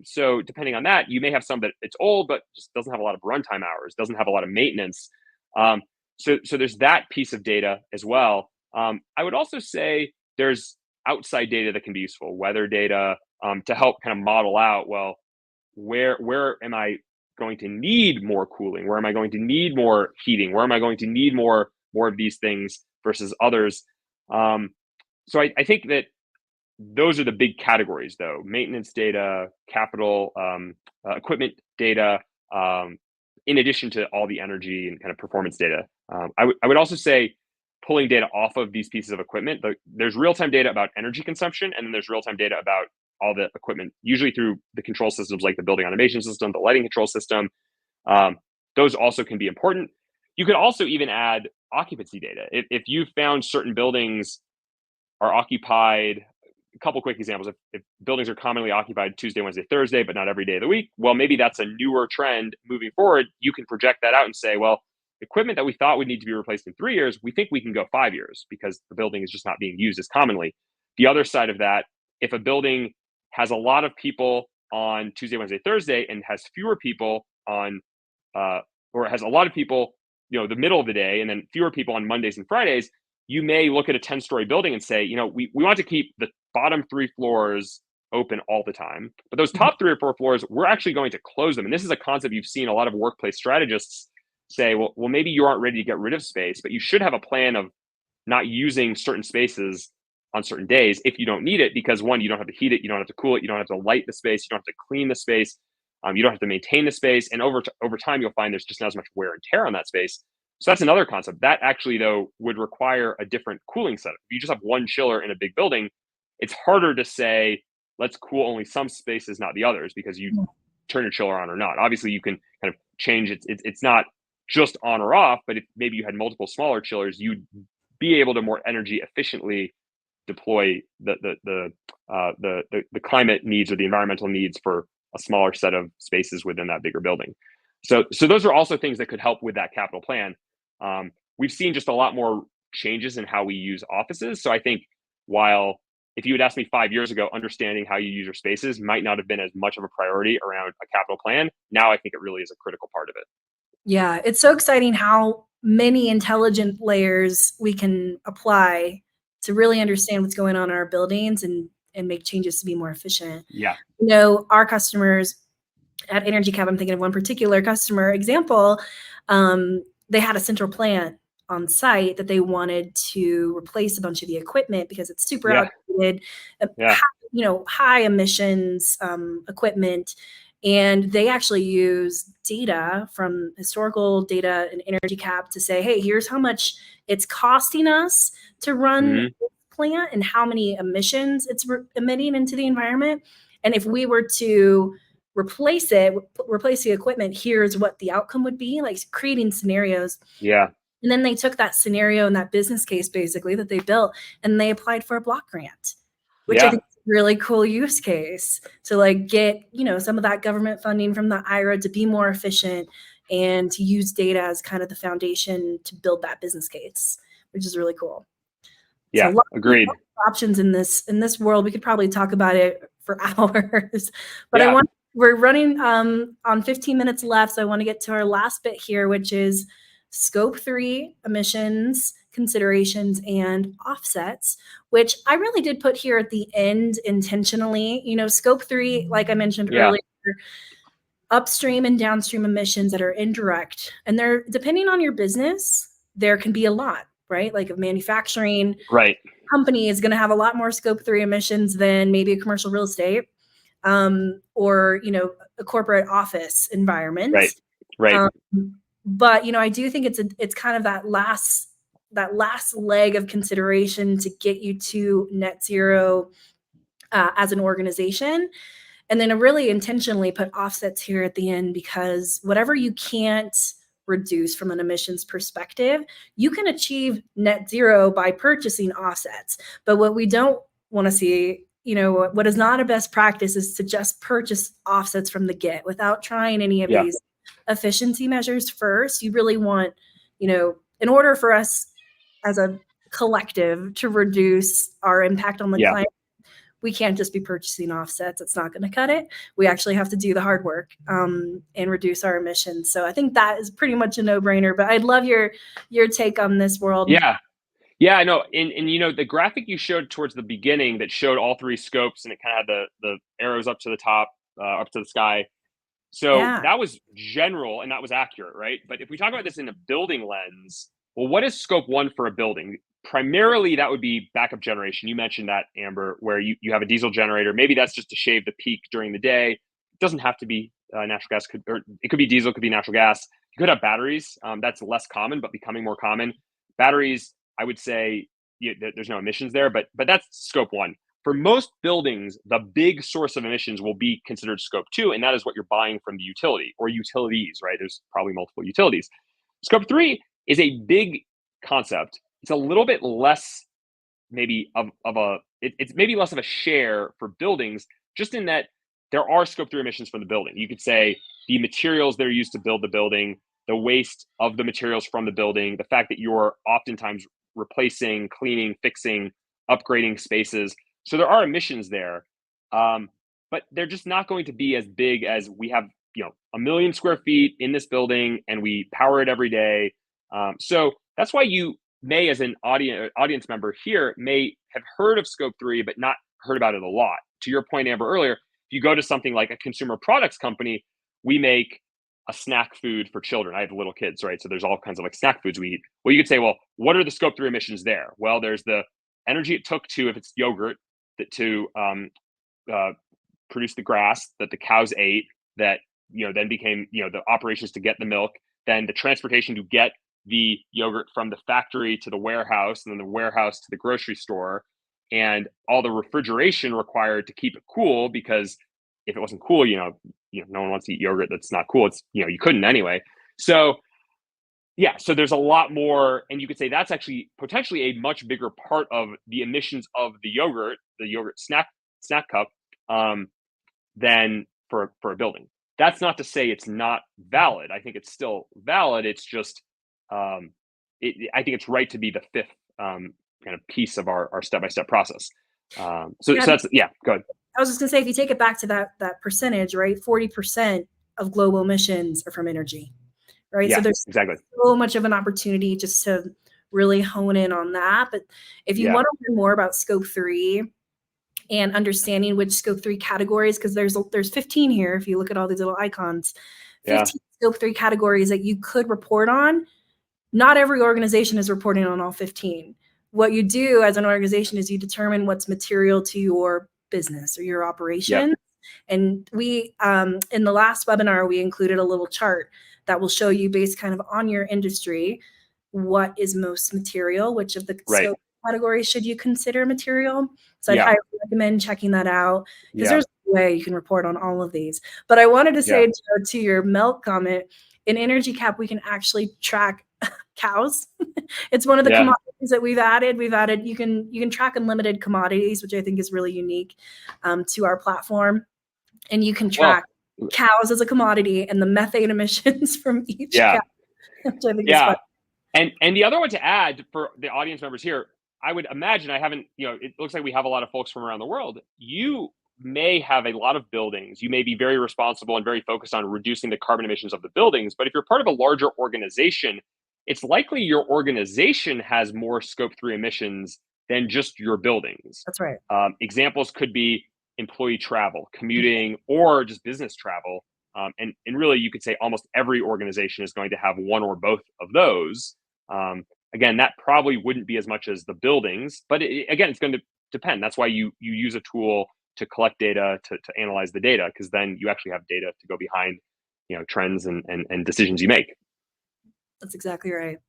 So depending on that, you may have some that it's old, but just doesn't have a lot of runtime hours, doesn't have a lot of maintenance. Um, so there's that piece of data as well. I would also say there's outside data that can be useful, weather data, to help kind of model out, well, where am I going to need more cooling? Where am I going to need more heating? Where am I going to need more of these things versus others? So I think that those are the big categories, though: maintenance data, capital equipment data, in addition to all the energy and kind of performance data. I would also say pulling data off of these pieces of equipment. There's real time data about energy consumption, and then there's real time data about all the equipment, usually through the control systems like the building automation system, the lighting control system. Those also can be important. You could also even add occupancy data. If you found certain buildings are occupied, a couple quick examples. If buildings are commonly occupied Tuesday, Wednesday, Thursday, but not every day of the week, well, maybe that's a newer trend moving forward. You can project that out and say, well, equipment that we thought would need to be replaced in 3 years, we think we can go 5 years because the building is just not being used as commonly. The other side of that, if a building has a lot of people on Tuesday, Wednesday, Thursday, and has fewer people on, or has a lot of people, the middle of the day, and then fewer people on Mondays and Fridays, you may look at a 10-story building and say, we want to keep the bottom 3 floors open all the time, but those top 3 or 4 floors, we're actually going to close them. And this is a concept you've seen a lot of workplace strategists say, well, maybe you aren't ready to get rid of space, but you should have a plan of not using certain spaces on certain days if you don't need it, because one, you don't have to heat it, you don't have to cool it, you don't have to light the space, you don't have to clean the space, you don't have to maintain the space, and over time you'll find there's just not as much wear and tear on that space. So that's another concept that actually, though, would require a different cooling setup. If you just have one chiller in a big building, it's harder to say let's cool only some spaces, not the others, because you turn your chiller on or not. Obviously, you can kind of change it. It's not just on or off, but if maybe you had multiple smaller chillers, you'd be able to more energy efficiently deploy the climate needs or the environmental needs for a smaller set of spaces within that bigger building. So those are also things that could help with that capital plan. We've seen just a lot more changes in how we use offices. So I think while if you had asked me 5 years ago, understanding how you use your spaces might not have been as much of a priority around a capital plan. Now I think it really is a critical part of it. Yeah, it's so exciting how many intelligent layers we can apply to really understand what's going on in our buildings and make changes to be more efficient. Yeah. Our customers at EnergyCAP, I'm thinking of one particular customer example, they had a central plant on site that they wanted to replace a bunch of the equipment because it's super outdated, high emissions equipment. And they actually use data from historical data in EnergyCAP to say, hey, here's how much it's costing us to run this plant and how many emissions it's emitting into the environment. And if we were to replace the equipment, here's what the outcome would be, like creating scenarios. Yeah. And then they took that scenario and that business case basically that they built, and they applied for a block grant, which I think is a really cool use case to like get, you know, some of that government funding from the IRA to be more efficient and to use data as kind of the foundation to build that business case, which is really cool. Yeah, so agreed. Lots of options in this world. We could probably talk about it for hours, but we're running on 15 minutes left, so I want to get to our last bit here, which is Scope 3 emissions considerations and offsets, which I really did put here at the end intentionally. You know, Scope 3, like I mentioned earlier, upstream and downstream emissions that are indirect, and they're, depending on your business, there can be a lot, right? Like a manufacturing company is going to have a lot more Scope 3 emissions than maybe a commercial real estate, or, you know, a corporate office environment. But, you know, I do think it's kind of that last leg of consideration to get you to net zero as an organization. And then I really intentionally put offsets here at the end, because whatever you can't reduce from an emissions perspective, you can achieve net zero by purchasing offsets. But what we don't want to see, you know, what is not a best practice is to just purchase offsets from the get without trying any of these efficiency measures first. You really want, you know, in order for us as a collective to reduce our impact on the climate, we can't just be purchasing offsets. It's not going to cut it. We actually have to do the hard work and reduce our emissions. So I think that is pretty much a no-brainer, but I'd love your take on this world. Yeah, I know. And you know, the graphic you showed towards the beginning that showed all three scopes, and it kind of had the arrows up to the top, up to the sky. So that was general and that was accurate, right? But if we talk about this in a building lens, well, what is scope 1 for a building? Primarily, that would be backup generation. You mentioned that, Amber, where you have a diesel generator. Maybe that's just to shave the peak during the day. It doesn't have to be natural gas, or it could be diesel, it could be natural gas. You could have batteries. That's less common, but becoming more common. Batteries, I would say, there's no emissions there, but that's scope 1. For most buildings, the big source of emissions will be considered scope 2, and that is what you're buying from the utility or utilities, right? There's probably multiple utilities. Scope 3 is a big concept. It's a little bit less maybe it's maybe less of a share for buildings, just in that there are scope 3 emissions from the building. You could say the materials that are used to build the building, the waste of the materials from the building, the fact that you're oftentimes replacing, cleaning, fixing, upgrading spaces. So there are emissions there, but they're just not going to be as big as we have, you know, 1 million square feet in this building and we power it every day. So that's why you may, as an audience member here, may have heard of scope 3, but not heard about it a lot. To your point, Amber, earlier, if you go to something like a consumer products company, we make a snack food for children. I have little kids, right? So there's all kinds of like snack foods we eat. Well, you could say, well, what are the scope 3 emissions there? Well, there's the energy it took to, if it's yogurt, to produce the grass that the cows ate, that, you know, then became, you know, the operations to get the milk, then the transportation to get the yogurt from the factory to the warehouse, and then the warehouse to the grocery store, and all the refrigeration required to keep it cool, because if it wasn't cool, you know, no one wants to eat yogurt that's not cool. It's, you know, you couldn't anyway. So yeah, so there's a lot more, and you could say that's actually potentially a much bigger part of the emissions of the yogurt snack cup, than for a building. That's not to say it's not valid. I think it's still valid. It's just, I think it's right to be the fifth kind of piece of our step-by-step process. So that's, go ahead. I was just gonna say, if you take it back to that percentage, right? 40% of global emissions are from energy, right? Yeah, so there's exactly so much of an opportunity just to really hone in on that. But if you want to learn more about scope 3 and understanding which scope 3 categories, because there's 15 here, if you look at all these little icons, 15 scope 3 categories that you could report on. Not every organization is reporting on all 15. What you do as an organization is you determine what's material to your business or your operation. And we, in the last webinar, we included a little chart that will show you, based kind of on your industry, what is most material, which of the scope categories should you consider material. So I'd highly recommend checking that out, because there's no way you can report on all of these. But I wanted to say, to your milk comment, in EnergyCAP, we can actually track cows. It's one of the Yeah. commodities that we've added. You can track unlimited commodities, which I think is really unique to our platform. And you can track cows as a commodity and the methane emissions from each cow, which I think is fun. And the other one to add for the audience members here, I would imagine, I haven't, it looks like we have a lot of folks from around the world. You may have a lot of buildings. You may be very responsible and very focused on reducing the carbon emissions of the buildings. But if you're part of a larger organization, it's likely your organization has more scope 3 emissions than just your buildings. That's right. Examples could be employee travel, commuting, or just business travel. And really, you could say almost every organization is going to have one or both of those. Again, that probably wouldn't be as much as the buildings, but again, it's going to depend. That's why you use a tool to collect data, to analyze the data, because then you actually have data to go behind, trends and decisions you make. That's exactly right.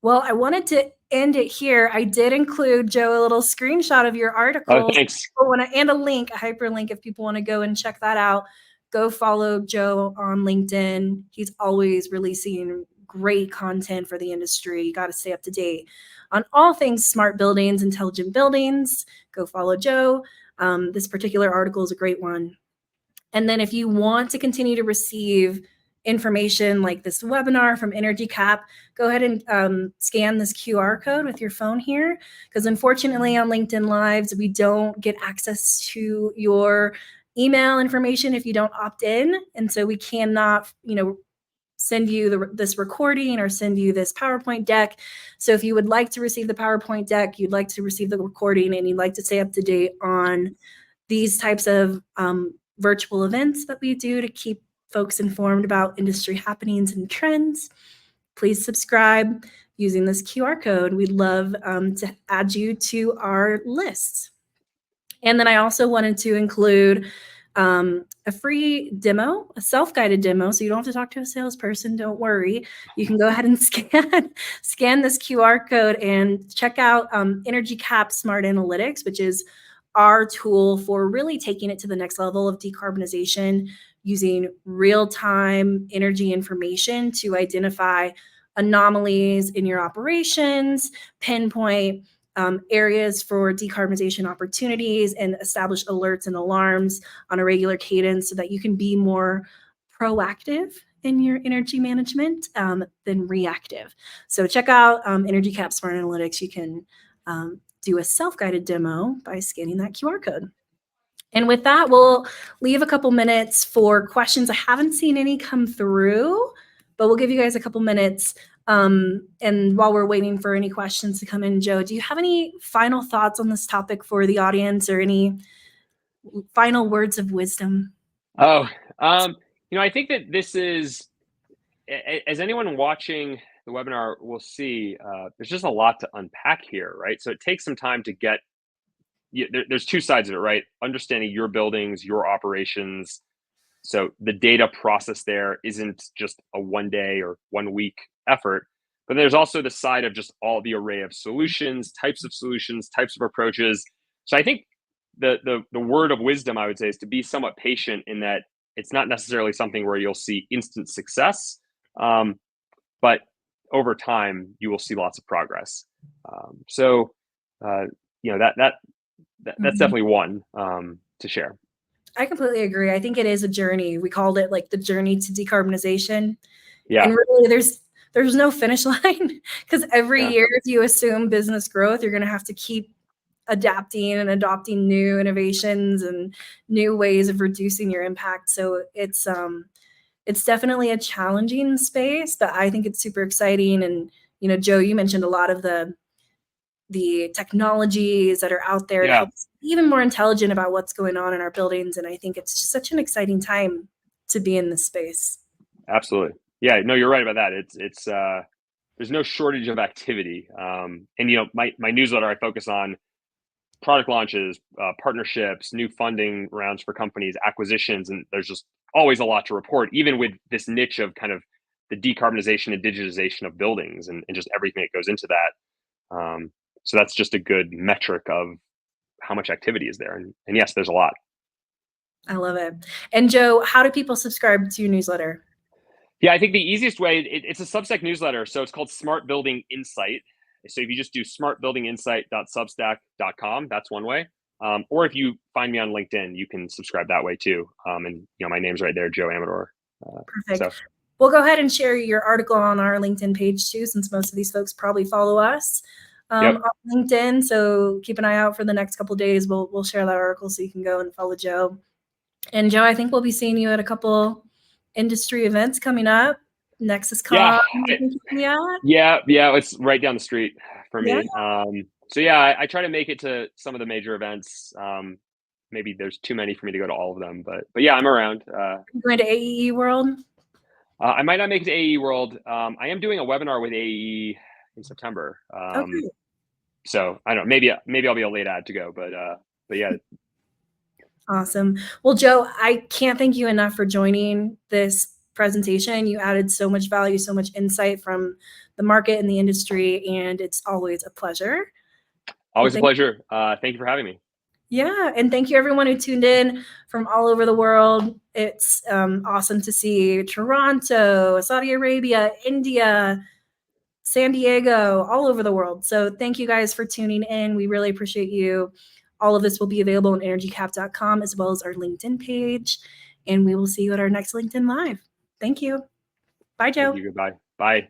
Well, I wanted to end it here. I did include, Joe, a little screenshot of your article. Oh, thanks. And a link, a hyperlink, if people want to go and check that out. Go follow Joe on LinkedIn. He's always releasing great content for the industry. You got to stay up to date on all things smart buildings, intelligent buildings. Go follow Joe. This particular article is a great one. And then if you want to continue to receive information like this webinar from EnergyCAP, go ahead and scan this QR code with your phone here, because unfortunately on LinkedIn Lives, we don't get access to your email information if you don't opt in. And so we cannot, send you this recording or send you this PowerPoint deck. So if you would like to receive the PowerPoint deck, you'd like to receive the recording, and you'd like to stay up to date on these types of virtual events that we do to keep folks informed about industry happenings and trends, please subscribe using this QR code. We'd love to add you to our list. And then I also wanted to include a free demo, a self-guided demo, so you don't have to talk to a salesperson, don't worry. You can go ahead and scan this QR code and check out EnergyCAP Smart Analytics, which is our tool for really taking it to the next level of decarbonization, using real-time energy information to identify anomalies in your operations, pinpoint areas for decarbonization opportunities, and establish alerts and alarms on a regular cadence so that you can be more proactive in your energy management than reactive. So check out EnergyCAP Smart Analytics. You can do a self-guided demo by scanning that QR code. And with that, we'll leave a couple minutes for questions. I haven't seen any come through, but we'll give you guys a couple minutes. And while we're waiting for any questions to come in, Joe, do you have any final thoughts on this topic for the audience, or any final words of wisdom? I think that this is, as anyone watching the webinar will see, there's just a lot to unpack here, right? So it takes some time to get, there's two sides of it, right? Understanding your buildings, your operations. So the data process there isn't just a 1 day or 1 week effort, but there's also the side of just all the array of solutions, types of approaches. So I think the word of wisdom, I would say, is to be somewhat patient, in that it's not necessarily something where you'll see instant success, but over time you will see lots of progress. That's definitely one to share. I completely agree. I think it is a journey. We called it like the journey to decarbonization. Yeah. And really there's no finish line, because every year, if you assume business growth, you're going to have to keep adapting and adopting new innovations and new ways of reducing your impact. So it's definitely a challenging space, but I think it's super exciting. And, Joe, you mentioned a lot of the technologies that are out there to help us be even more intelligent about what's going on in our buildings. And I think it's just such an exciting time to be in this space. Absolutely. Yeah, no, you're right about that. It's there's no shortage of activity. And my newsletter, I focus on product launches, partnerships, new funding rounds for companies, acquisitions, and there's just always a lot to report, even with this niche of kind of the decarbonization and digitization of buildings and just everything that goes into that. So that's just a good metric of how much activity is there. And yes, there's a lot. I love it. And Joe, how do people subscribe to your newsletter? Yeah, I think the easiest way, it's a Substack newsletter. So it's called Smart Building Insight. So if you just do smartbuildinginsight.substack.com, that's one way. Or if you find me on LinkedIn, you can subscribe that way too. And my name's right there, Joe Aamidor. Perfect. So we'll go ahead and share your article on our LinkedIn page too, since most of these folks probably follow us on LinkedIn. So keep an eye out for the next couple of days. We'll share that article so you can go and follow Joe. And Joe, I think we'll be seeing you at a couple industry events coming up. NexusCon. Yeah, it's right down the street for me. So yeah, I try to make it to some of the major events. Maybe there's too many for me to go to all of them, but yeah, I'm around. Going to AEE World? I might not make it to AEE World. I am doing a webinar with AEE in September. Okay. So I don't know, maybe I'll be a late ad to go, but yeah. Awesome. Well, Joe, I can't thank you enough for joining this presentation. You added so much value, so much insight from the market and the industry, and it's always a pleasure. Always a pleasure. Thank you for having me. Yeah, and thank you everyone who tuned in from all over the world. It's awesome to see Toronto, Saudi Arabia, India, San Diego, all over the world. So thank you guys for tuning in. We really appreciate you. All of this will be available on EnergyCAP.com as well as our LinkedIn page. And we will see you at our next LinkedIn Live. Thank you. Bye, Joe. Thank you. Goodbye. Bye.